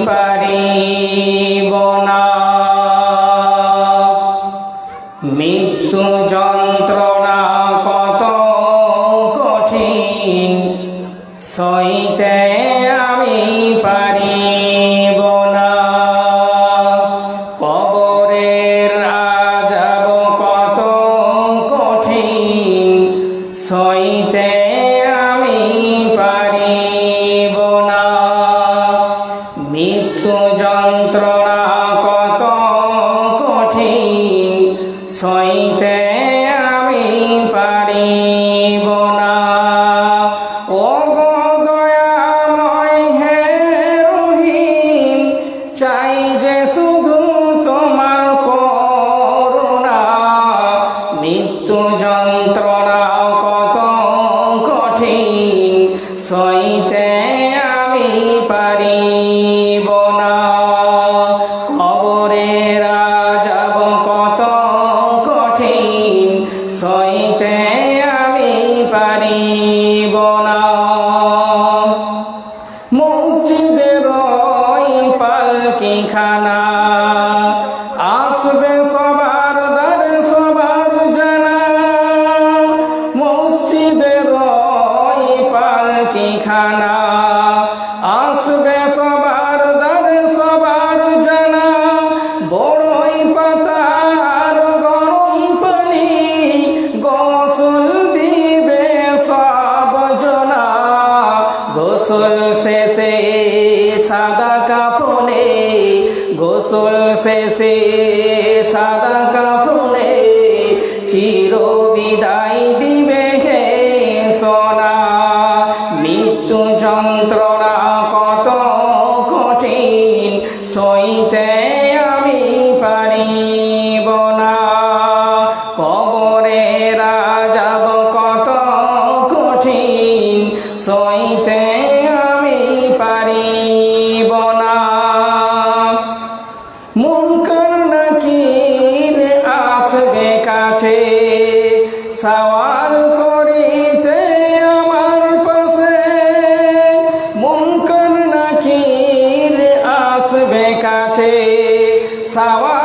পারিব না। মৃত্যু যন্ত্রণা কত কঠিন, সইতে আমি পারিব না। কবরের আযাব কত কঠিন, সইতে আমি পারিব না। মৃত্যু যন্ত্রণা কত কঠিন, সইতে আমি পারিব না। ও গো দয়াময় হে রহিম, চাই যে শুধু তোমার করুণা। মৃত্যু যন্ত্রণা কত কঠিন, সইতে আমি পারিব না। কবরের আযাব কত কঠিন, সইতে আমি পারিব না। মসজিদের ওই পালকিখানা, আসবে সবার দ্বারে সবার জানা। মসজিদের ওই পালকিখানা, আসবে সবার দ্বারে সবার জানা। বড়ই পাতার গরম পানি, গোসল দিবে সব জনা। গোসল শেষে সাদা কাফনে, গোসল শেষে সাদা কাফনে, চির বিদায় দিবে হে সোনা। মৃত্যু যন্ত্রণা কত কঠিন, সইতে আমি পারিব না। কবরের আযাব কত কঠিন, সইতে আমি পারিব না। মুনকার নাকির আসবে কাছে, সওয়াল করিতে আমার পাশে। মুনকার নাকির আসবে কাছে, সওয়াল